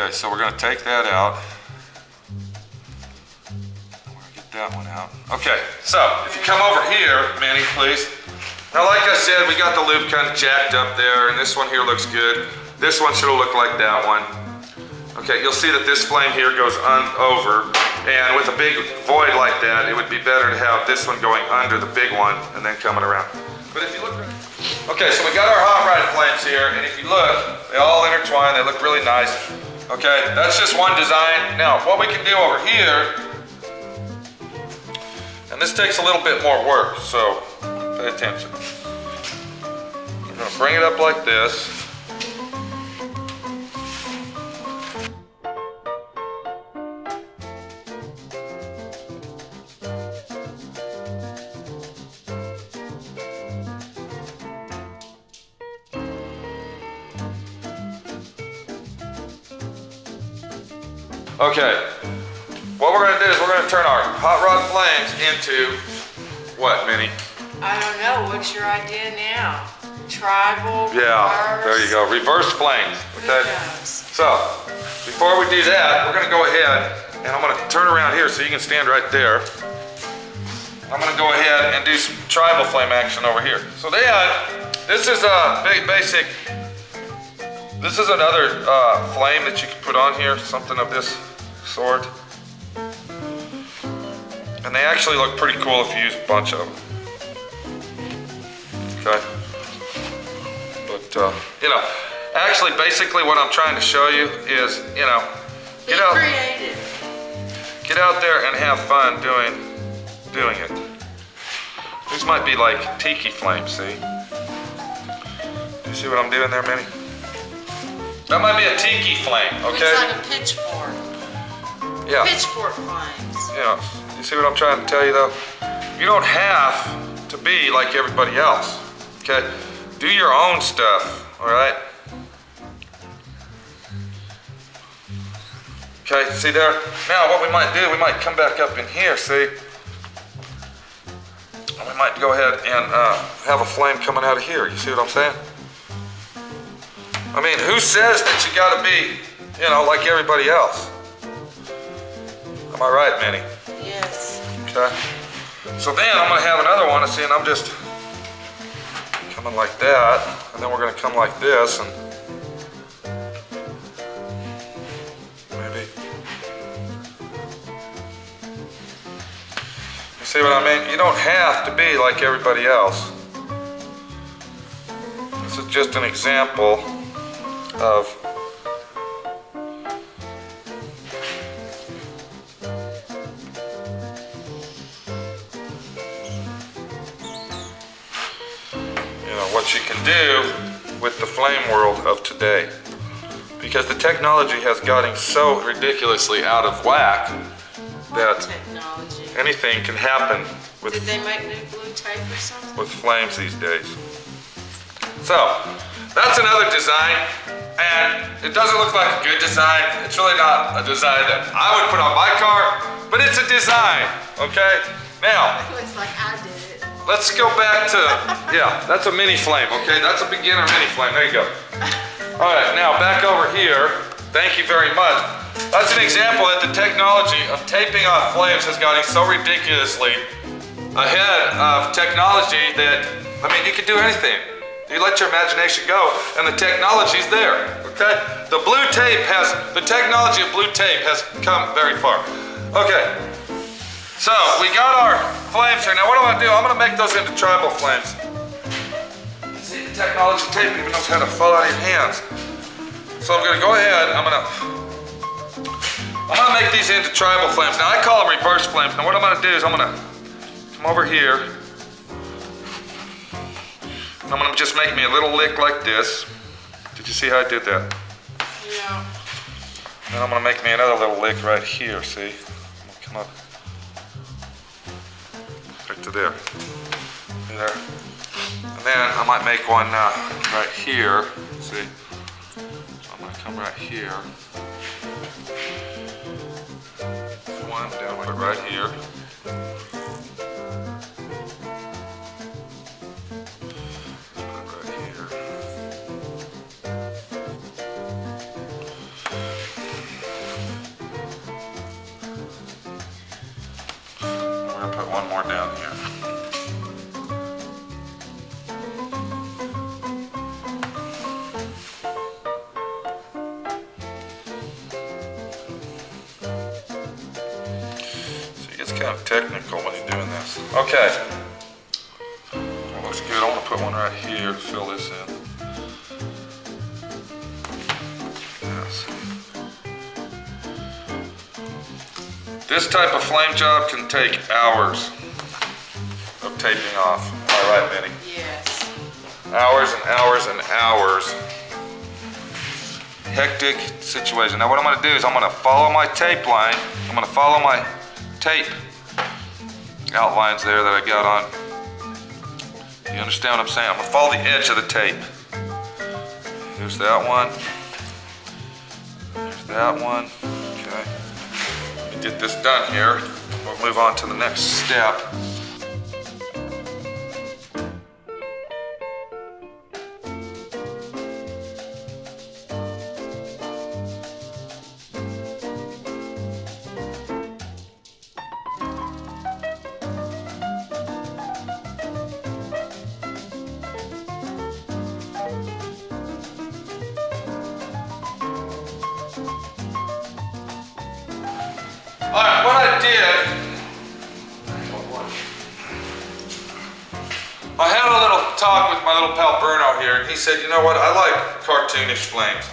Okay, so we're gonna take that out. We're gonna get that one out. Okay, so if you come over here, Manny, please. Now, like I said, we got the loop kind of jacked up there, and this one here looks good. This one should look like that one. Okay, you'll see that this flame here goes over, and with a big void like that, it would be better to have this one going under the big one and then coming around. But if you look, okay, so we got our hot rod flames here, and if you look, they all intertwine, they look really nice. Okay, that's just one design. Now, what we can do over here, and this takes a little bit more work, so pay attention. We're gonna bring it up like this. Okay, what we're gonna do is we're gonna turn our hot rod flames into what, Minnie? I don't know, what's your idea now? Tribal, yeah, reverse? There you go, reverse flames. Okay. So, before we do that, we're gonna go ahead and I'm gonna turn around here so you can stand right there. I'm gonna go ahead and do some tribal flame action over here. So then, this is a basic, this is another flame that you can put on here, something of this sort. And they actually look pretty cool if you use a bunch of them. Okay. But, you know, actually basically what I'm trying to show you is, you know, get out there and have fun doing it. These might be like tiki flames, see? Do you see what I'm doing there, Minnie? That might be a tiki flame, okay? Looks like a pitchfork. Yeah. Pitchfork flames. Yeah. You see what I'm trying to tell you though? You don't have to be like everybody else, okay? Do your own stuff, all right? Okay, see there? Now what we might do, we might come back up in here, see? And we might go ahead and have a flame coming out of here. You see what I'm saying? I mean, who says that you gotta be, you know, like everybody else? Am I right, Minnie? Yes. Okay. So then I'm gonna have another one, see, and I'm just coming like that, and then we're gonna come like this, and maybe. You see what I mean? You don't have to be like everybody else. This is just an example of what you can do with the flame world of today. Because the technology has gotten so ridiculously out of whack that anything can happen with, did they make new blue tape or something? With flames these days. So, that's another design, and it doesn't look like a good design. It's really not a design that I would put on my car, but it's a design, okay? Now, It looks like I did it. Let's go back to, yeah, that's a mini flame, okay? That's a beginner mini flame, there you go. All right, now back over here, thank you very much. That's an example that the technology of taping off flames has gotten so ridiculously ahead of technology that, I mean, you can do anything. You let your imagination go, and the technology's there, okay? The blue tape has, the technology of blue tape has come very far. Okay. So, we got our flames here. Now what I'm gonna do, I'm gonna make those into tribal flames. See, the technology tape even knows how to fall out of your hands. So I'm gonna go ahead, I'm gonna make these into tribal flames. Now I call them reverse flames. Now what I'm gonna do is I'm gonna come over here. And I'm gonna just make me a little lick like this. Did you see how I did that? Yeah. Then I'm gonna make me another little lick right here, see? I'm gonna come up. Right to there. There. And then I might make one right here. See? So I'm gonna come right here. One down like right here. Right here. put one more down here. So it gets kind of technical when you're doing this. Okay. Well, looks good. I want to put one right here to fill this in. Yes. This type of flame job can take hours of taping off. Am I right, Minnie? Yes. Hours and hours and hours. Hectic situation. Now what I'm going to do is I'm going to follow my tape line. I'm going to follow my tape outlines there that I got on. You understand what I'm saying? I'm going to follow the edge of the tape. There's that one. There's that one. Okay. Let me get this done here. We'll move on to the next step. Alright, what I did, I had a little talk with my little pal Bruno here, and he said, you know what, I like cartoonish flames.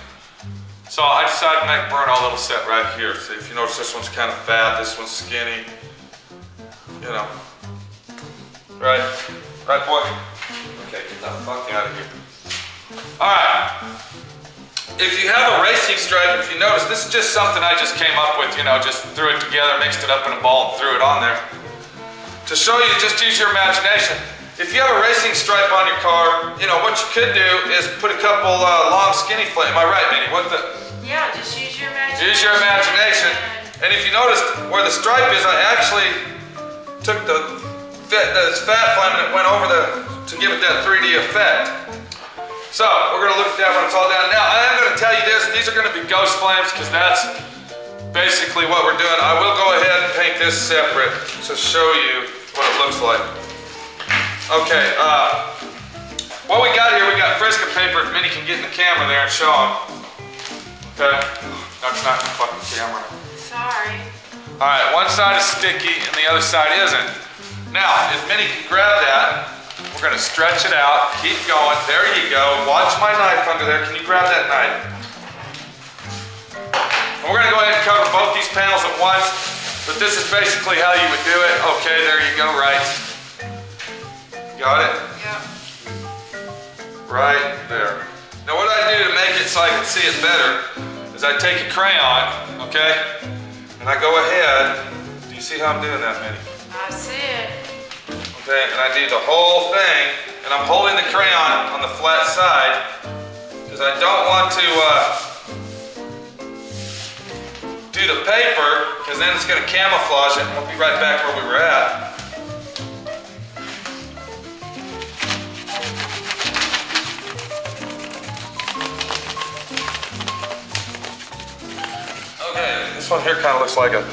So I decided to make Bruno a little set right here. So if you notice, this one's kind of fat, this one's skinny. You know. Right? Right, boy? Okay, get the fuck out of here. Alright. If you have a racing stripe, if you notice, this is just something I just came up with, you know, just threw it together, mixed it up in a ball, and threw it on there. To show you, just use your imagination. If you have a racing stripe on your car, you know, what you could do is put a couple long, skinny flames. Am I right, Minnie? What the? Yeah, just use your imagination. Use your imagination. And if you notice where the stripe is, I actually took this fat flame and it went over to give it that 3D effect. So, we're going to look at that when it's all done. Now, I am going to tell you this, these are going to be ghost flames because that's basically what we're doing. I will go ahead and paint this separate to show you what it looks like. Okay, what we got here, we got Frisco paper, if Minnie can get in the camera there and show them. Okay, that's not the fucking camera. Sorry. Alright, one side is sticky and the other side isn't. Now, if Minnie can grab that, we're going to stretch it out, keep going, there you go. Watch my knife under there, can you grab that knife? And we're going to go ahead and cover both these panels at once, but this is basically how you would do it. Okay, there you go, right. Got it? Yep. Right there. Now what I do to make it so I can see it better is I take a crayon, okay, and I go ahead. Do you see how I'm doing that, Minnie? I see it. Okay, and I do the whole thing, and I'm holding the crayon on the flat side because I don't want to do the paper because then it's going to camouflage it and we'll be right back where we were at. Okay, this one here kind of looks like a